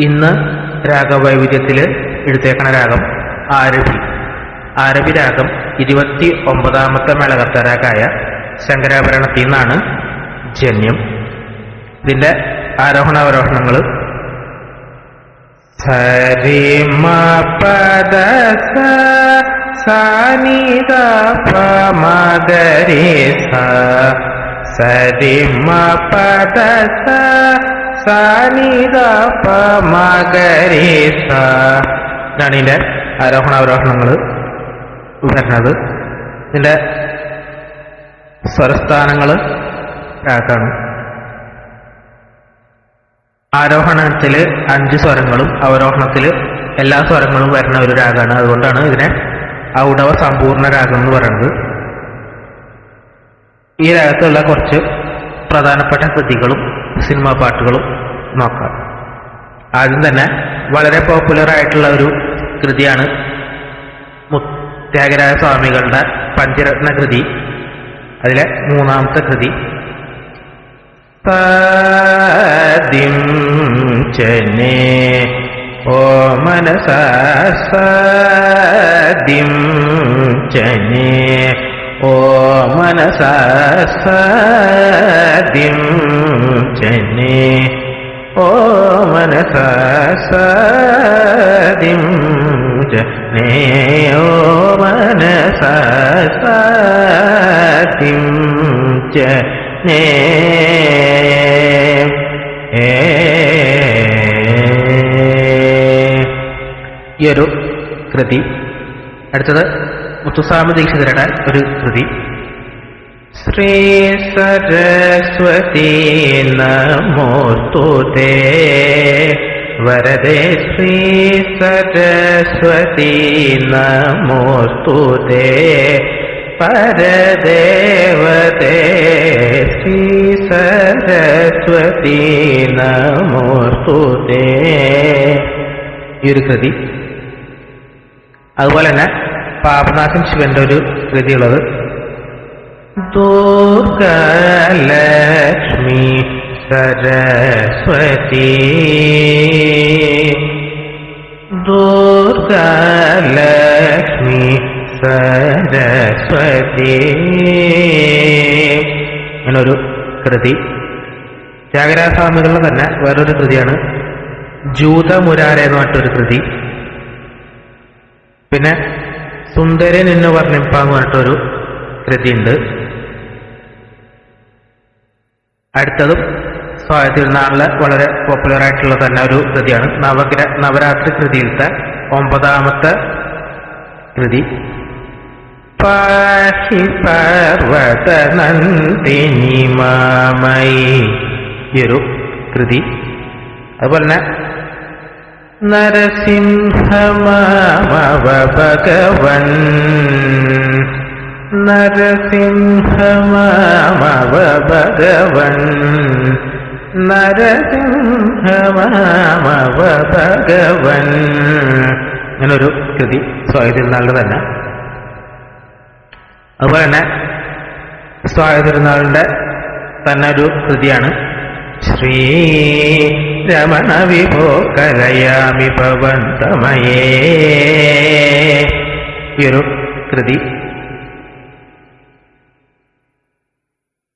ഇന്ന് രാഗവൈവിധ്യത്തിൽ എടുത്തേക്കണ രാഗം ആരഭി. ആരഭി രാഗം 29ാമത്തെ മേളകർത്താരാഗായ ശങ്കരാഭരണത്തിൽ നിന്നാണ് ജന്യം. ഇതിന്റെ ആരോഹണ അവരോഹണങ്ങൾ സരി മ പദ സ നി ധ പ മ ഗ രി സ. സരി മ പദ സ നി ധ പ മ ഗ രി സ ഇതാണ് ഇതിന്റെ ആരോഹണ അവരോഹണങ്ങൾ വരുന്നത്. ഇതിന്റെ സ്വരസ്ഥാനങ്ങൾ രാഗാണ്. ആരോഹണത്തിൽ 5 സ്വരങ്ങളും അവരോഹണത്തിൽ എല്ലാ സ്വരങ്ങളും വരുന്ന ഒരു രാഗമാണ്. അതുകൊണ്ടാണ് ഇതിനെ ഔഡവ സമ്പൂർണ്ണ രാഗം എന്ന് പറയുന്നത്. ഈ രാഗത്തിലുള്ള കുറച്ച് പ്രധാനപ്പെട്ട കൃതികളും സിനിമാ പാട്ടുകളും നോക്കാം. ആദ്യം തന്നെ വളരെ പോപ്പുലർ ആയിട്ടുള്ള ഒരു കൃതിയാണ് ത്യാഗരാജ സ്വാമികളുടെ പഞ്ചരത്ന കൃതി. അതിലെ 3ാമത്തെ കൃതി സാദിം ചനേ ഓ മനസ സാദിം ചനേ ഓ മനസ സാദിം ചനേ ഓ മനസ സാദിം ചനേ ഓ മനസ സാദിം ചനേ. ഈ ഒരു കൃതി. അടുത്തത് മുത്തുസ്വാമി ദീക്ഷിതരുടെ ഒരു കൃതി ശ്രീ സരസ്വതി നമോസ്തുതേ വരദേ. ശ്രീ സരസ്വതി നമോസ്തുതേ പരദേവതേ. ശ്രീ സരസ്വതി നമോസ്തുതേ ഈ ഒരു കൃതി. അതുപോലെ തന്നെ പാപനാശൻ ശിവന്റെ ഒരു കൃതിയുള്ളത് ദുർഗലക്ഷ്മി സരസ്വതി. ദുർഗലക്ഷ്മി സരസ്വതി അങ്ങനൊരു കൃതി. ത്യാഗരാജ സ്വാമികളുടെ തന്നെ വേറൊരു കൃതിയാണ് ജൂതമുരാര എന്ന് പറഞ്ഞൊരു കൃതി. പിന്നെ സുന്ദരൻ എന്ന് വർണ്ണിപ്പ എന്ന് പറഞ്ഞിട്ടൊരു കൃതിയുണ്ട്. അടുത്തതും സ്വാതി തിരുനാളിലെ വളരെ പോപ്പുലർ ആയിട്ടുള്ള തന്നെ ഒരു കൃതിയാണ് നവരാത്രി കൃതിയിലത്തെ 9ാമത്തെ കൃതി പാഹി പർവത നന്ദിനി മാമയി ഈ ഒരു കൃതി. അതുപോലെ തന്നെ നരസിംഹമാമവ ഭഗവൻ. നരസിംഹമാമവ ഭഗവൻ. നരസിംഹമാമവ ഭഗവൻ അങ്ങനൊരു കൃതി സ്വാതി തിരുനാളിന്റെ തന്നെ. അതുപോലെ തന്നെ സ്വാതി തിരുനാളിന്റെ തന്നെ ഒരു കൃതിയാണ് ശ്രീ രമണ വിഭോ കലയാമി ഭവന്തമയേ ഈ ഒരു കൃതി.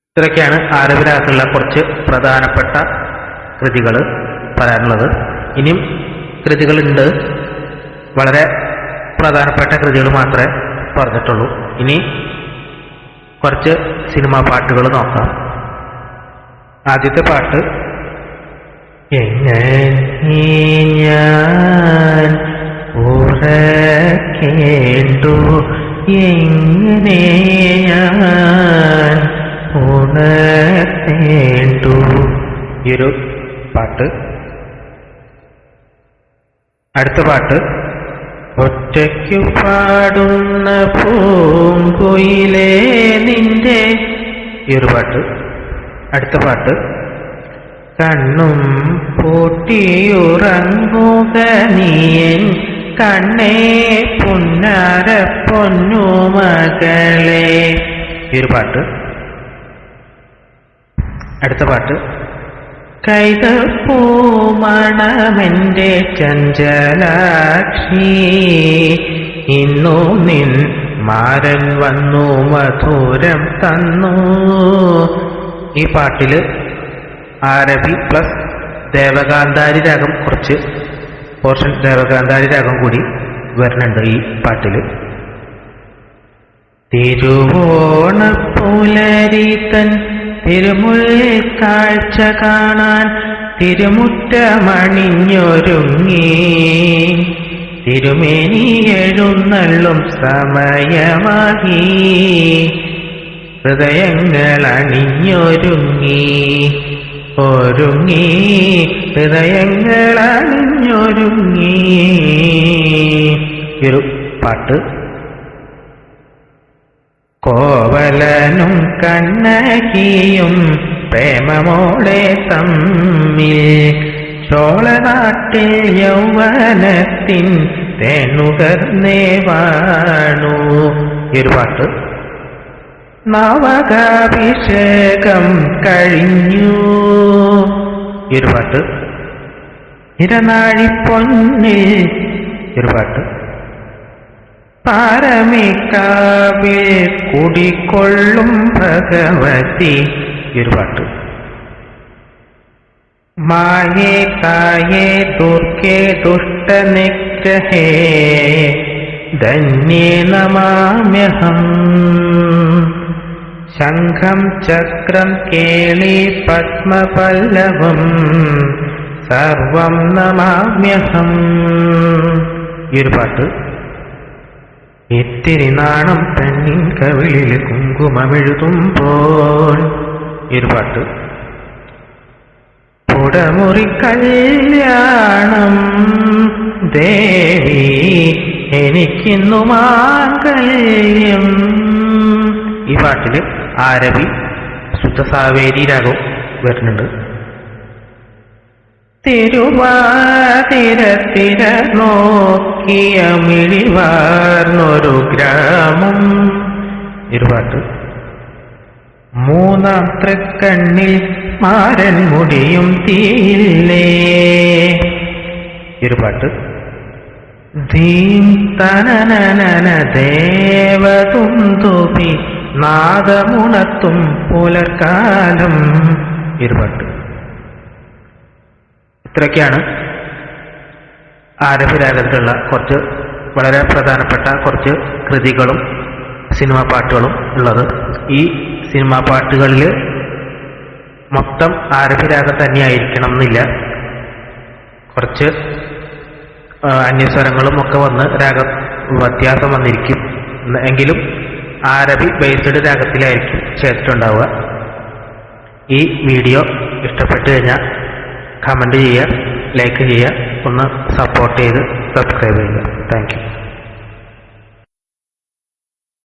ഇത്രയൊക്കെയാണ് ആരവരാഗത്തിലുള്ള കുറച്ച് പ്രധാനപ്പെട്ട കൃതികൾ പറയാനുള്ളത്. ഇനിയും കൃതികളുണ്ട്. വളരെ പ്രധാനപ്പെട്ട കൃതികൾ മാത്രമേ പറഞ്ഞിട്ടുള്ളൂ. ഇനി കുറച്ച് സിനിമാ പാട്ടുകൾ നോക്കാം. ആദ്യത്തെ പാട്ട് എങ്ങനെ ഞാൻ ഉറക്കേണ്ടു എങ്ങനെ ഞാൻ ഉണർത്തേണ്ടു ഈ ഒരു പാട്ട്. അടുത്ത പാട്ട് ഒറ്റയ്ക്കു പാടുന്ന പൂങ്കുയിലേ നിന്റെ ഈ ഒരു പാട്ട്. അടുത്ത പാട്ട് കണ്ണും പൂട്ടിയുറങ്ങുക നീയൻ കണ്ണേ പുന്നാര പൊന്നുമകളെ ഈ ഒരു പാട്ട്. അടുത്ത പാട്ട് കൈതപ്പൂമണമെന്റെ ചഞ്ചലാക്ഷി, ഇന്നു നിൻ മാരൻ വന്നു മധുരം തന്നു. ഈ പാട്ടില് ആരബി പ്ലസ് ദേവകാന്താരി രാഗം, കുറച്ച് പോർഷൻ ദേവകാന്താരി രാഗം കൂടി വരുന്നുണ്ട് ഈ പാട്ടില്. തിരുവോണപ്പുലരിതൻ തിരുമുള്ളിൽ കാഴ്ച കാണാൻ തിരുമുറ്റമണിഞ്ഞൊരുങ്ങി, തിരുമേനി എഴുന്നള്ളും സമയമാകി, ഹൃദയങ്ങൾ അണിഞ്ഞൊരുങ്ങി, ഒരുങ്ങി ഹൃദയങ്ങൾ അണിഞ്ഞൊരുങ്ങി. ഒരു പാട്ട്. കോവലനും കണ്ണകിയും പ്രേമമോടെ തമ്മിൽ ചോളനാട്ടിൽ യൗവനത്തിൻ തേനുകർന്നേ വാണു. ഈ ഒരു പാട്ട്. നവകാഭിഷേകം കഴിഞ്ഞു. ഈ ഒരു പാട്ട്. ഇരനാഴിപ്പൊന്നിൽ. ഈ ഒരു പാട്ട്. പാരമിക്കാവിൽ കുടികൊള്ളും ഭഗവതി. ഈ ഒരു പാട്ട്. മായേ തായേ ദുർഗേ ദുഷ്ടനിഗ്രഹേ ധന്യേ നമാമ്യഹം, ശംഖം ചക്രം കേളി പത്മപല്ലവം സർവം നമാമ്യഹം. ഈ ഒരു പാട്ട്. ഇത്തിരി നാണം പെണ്ണിൻ കവിളിൽ കുങ്കുമമെഴുതുമ്പോൾ. ഈ ഒരു പാട്ട്. പുടമുറി കല്യാണം ദേവി എനിക്കിന്നു മാംഗല്യം. ഈ പാട്ടില് ആരബി ശുദ്ധ സാവേരി രാഗം വരുന്നുണ്ട്. തിരുവാതിരത്തിര നോക്കിയ മിഴിവാർന്നൊരു ഗ്രാമം. ഇരുപാട്ട്. മൂന്നാം തൃക്കണ്ണിൽ മാരൻ മുടിയും തീയില്ലേ. ഇരുപാട്ട്. ധീം തനനന ദേവതുന്തുപി നാദമുണത്തും പുലർക്കാലം. ഇരുപാട്ട്. ഇത്രയൊക്കെയാണ് ആരബി രാഗത്തിലുള്ള കുറച്ച് വളരെ പ്രധാനപ്പെട്ട കുറച്ച് കൃതികളും സിനിമാ പാട്ടുകളും ഉള്ളത്. ഈ സിനിമാ പാട്ടുകളിൽ മൊത്തം ആരബി രാഗം തന്നെയായിരിക്കണം എന്നില്ല. കുറച്ച് അന്യസ്വരങ്ങളും ഒക്കെ വന്ന് രാഗം വ്യത്യാസം വന്നിരിക്കും. എങ്കിലും ആരബി ബേസ്ഡ് രാഗത്തിലായിരിക്കും ചേർത്തിട്ടുണ്ടാവുക. ഈ വീഡിയോ ഇഷ്ടപ്പെട്ടു കഴിഞ്ഞാൽ കമൻറ്റ് ചെയ്യുക, ലൈക്ക് ചെയ്യുക, ഒന്ന് സപ്പോർട്ട് ചെയ്ത് സബ്സ്ക്രൈബ് ചെയ്യുക. Thank you.